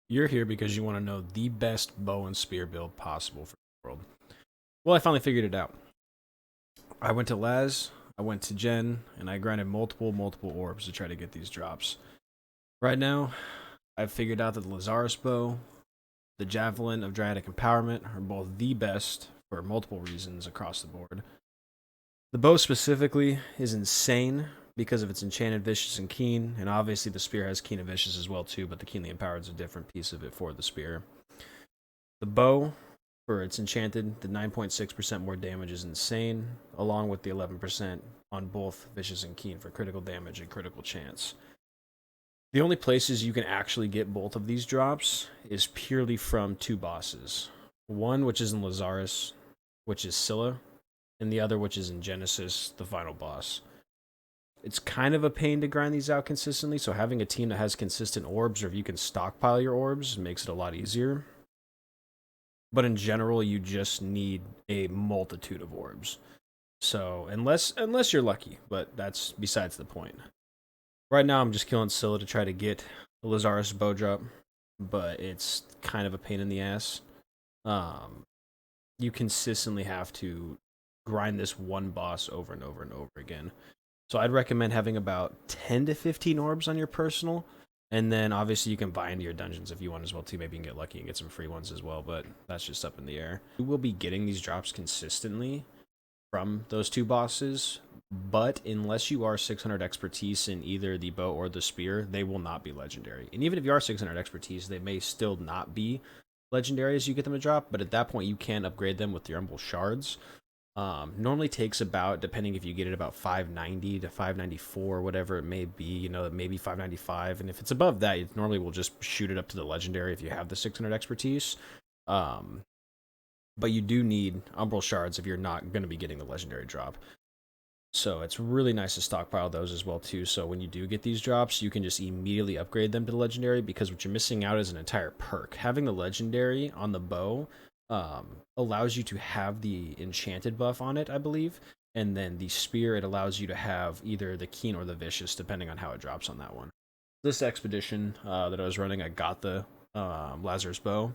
You're here because you want to know the best bow and spear build possible for the world. Well, I finally figured it out. I went to Laz, I went to Jen, and I grinded multiple orbs to try to get these drops. Right now, I've figured out that the Lazarus bow, the Javelin of Dryadic Empowerment are both the best for multiple reasons across the board. The bow specifically is insane because of its enchanted vicious and keen, and obviously the spear has keen and vicious as well too, but the keenly empowered is a different piece of it for the spear. The bow, for its enchanted, the 9.6% more damage is insane, along with the 11% on both vicious and keen for critical damage and critical chance. The only places you can actually get both of these drops is purely from two bosses. One, which is in Lazarus, which is Scylla, and the other, which is in Genesis, the final boss. It's kind of a pain to grind these out consistently, so having a team that has consistent orbs, or if you can stockpile your orbs, makes it a lot easier. But in general, you just need a multitude of orbs. So unless you're lucky, but that's besides the point. Right now, I'm just killing Scylla to try to get the Lazarus bow drop, but it's kind of a pain in the ass. You consistently have to grind this one boss over and over and over again. So I'd recommend having about 10 to 15 orbs on your personal, and then obviously you can buy into your dungeons if you want as well too. Maybe you can get lucky and get some free ones as well, but that's just up in the air. You will be getting these drops consistently from those two bosses, but unless you are 600 expertise in either the bow or the spear, they will not be legendary. And even if you are 600 expertise, they may still not be legendary as you get them to drop, but at that point you can upgrade them with your Umbral Shards. Normally takes about, depending if you get it, about 590 to 594, whatever it may be, maybe 595. And if it's above that, it normally will just shoot it up to the legendary if you have the 600 expertise. But you do need Umbral Shards if you're not going to be getting the legendary drop. So it's really nice to stockpile those as well too. So when you do get these drops, you can just immediately upgrade them to the legendary, because what you're missing out is an entire perk. Having the legendary on the bow allows you to have the enchanted buff on it, I believe. And then the spear, it allows you to have either the keen or the vicious, depending on how it drops on that one. This expedition that I was running, I got the Lazarus bow,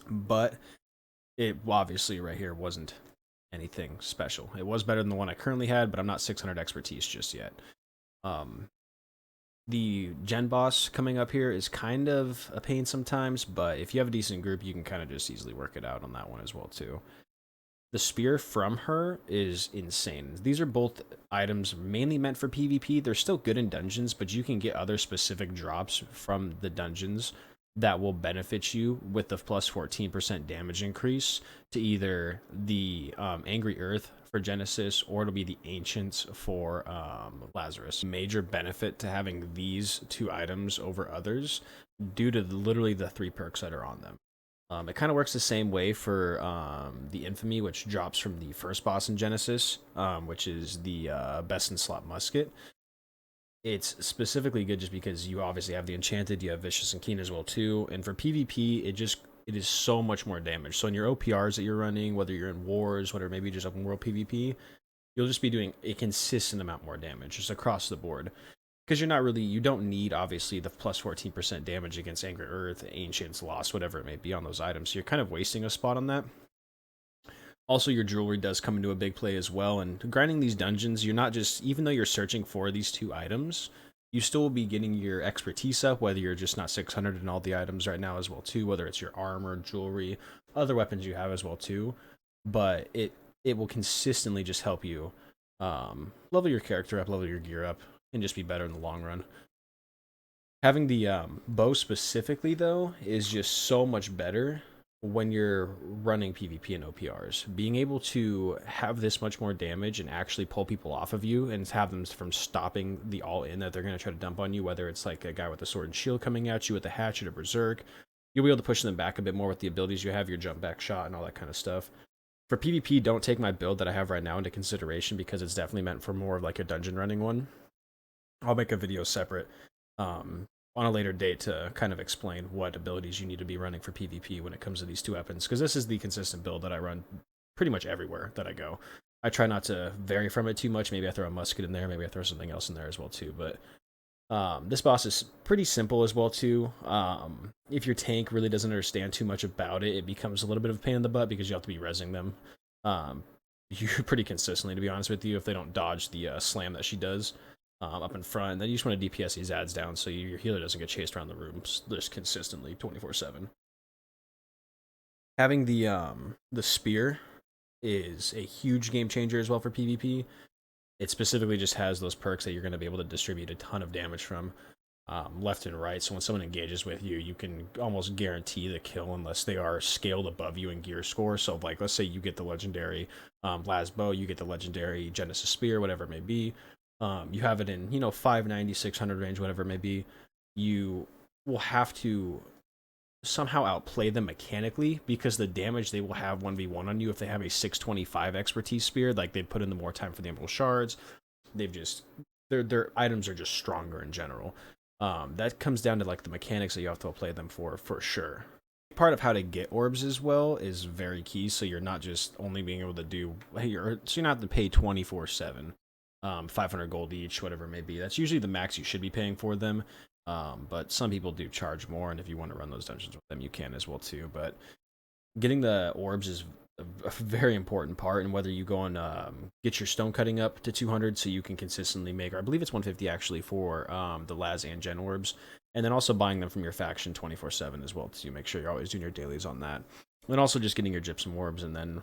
but it obviously right here wasn't anything special. It was better than the one I currently had, but I'm not 600 expertise just yet. The gen boss coming up here is kind of a pain sometimes, but if you have a decent group, you can kind of just easily work it out on that one as well too. The spear from her is insane. These are both items mainly meant for PvP. They're still good in dungeons, but you can get other specific drops from the dungeons that will benefit you with the plus 14% damage increase to either the Angry Earth for Genesis, or it'll be the Ancients for Lazarus. Major benefit to having these two items over others due to literally the three perks that are on them. It kind of works the same way for the Infamy, which drops from the first boss in Genesis, which is the Best in Slot Musket. It's specifically good just because you obviously have the Enchanted, you have Vicious and Keen as well too, and for PvP, it is so much more damage. So in your OPRs that you're running, whether you're in wars, whether maybe just open world PvP, you'll just be doing a consistent amount more damage just across the board. Because you don't need obviously the plus 14% damage against Angry Earth, Ancients, Lost, whatever it may be on those items. So you're kind of wasting a spot on that. Also, your jewelry does come into a big play as well. And grinding these dungeons, you're not just, even though you're searching for these two items, you still will be getting your expertise up, whether you're just not 600 in all the items right now as well too, whether it's your armor, jewelry, other weapons you have as well too. But it will consistently just help you level your character up, level your gear up, and just be better in the long run. Having the bow specifically, though, is just so much better when you're running PvP and OPRs. Being able to have this much more damage and actually pull people off of you and have them from stopping the all-in that they're going to try to dump on you, whether it's like a guy with a sword and shield coming at you with a hatchet or berserk, you'll be able to push them back a bit more with the abilities you have, your jump back shot and all that kind of stuff. For PvP, don't take my build that I have right now into consideration, because it's definitely meant for more of like a dungeon running one. I'll make a video separate on a later date to kind of explain what abilities you need to be running for PvP when it comes to these two weapons, because this is the consistent build that I run pretty much everywhere that I go. I try not to vary from it too much. Maybe I throw a musket in there, maybe I throw something else in there as well too, but This boss is pretty simple as well too. If your tank really doesn't understand too much about it, it becomes a little bit of a pain in the butt because you have to be rezzing them. You pretty consistently, to be honest with you, if they don't dodge the slam that she does up in front. Then you just want to DPS these ads down so your healer doesn't get chased around the rooms just consistently 24/7. Having the spear is a huge game changer as well for PvP. It specifically just has those perks that you're going to be able to distribute a ton of damage from left and right. So when someone engages with you, you can almost guarantee the kill unless they are scaled above you in gear score. So like, let's say you get the legendary Lasbo, you get the legendary Genesis Spear, whatever it may be. You have it in 590, 600 range, whatever it may be. You will have to somehow outplay them mechanically because the damage they will have 1v1 on you if they have a 625 expertise spear, like they put in the more time for the emerald shards. They've just their items are just stronger in general. That comes down to like the mechanics that you have to play them for sure. Part of how to get orbs as well is very key, so you're not just only being able to do so you're not to pay 24/7, 500 gold each, whatever it may be. That's usually the max you should be paying for them. But some people do charge more, and if you want to run those dungeons with them, you can as well too. But getting the orbs is a very important part, and whether you go and get your stone cutting up to 200 so you can consistently make, or I believe it's 150 actually for the Laz and Gen orbs, and then also buying them from your faction 24/7 as well to make sure you're always doing your dailies on that, and also just getting your gypsum orbs, and then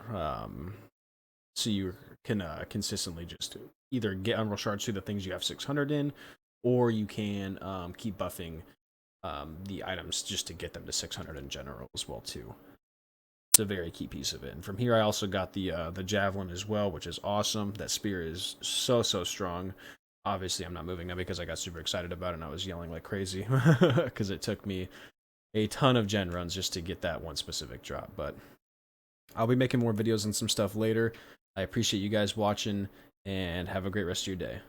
so you can consistently just either get emerald shards through the things you have 600 in, or you can keep buffing the items just to get them to 600 in general as well too. It's a very key piece of it. And from here, I also got the javelin as well, which is awesome. That spear is so strong. Obviously, I'm not moving now because I got super excited about it and I was yelling like crazy because it took me a ton of gen runs just to get that one specific drop. But I'll be making more videos and some stuff later. I appreciate you guys watching and have a great rest of your day.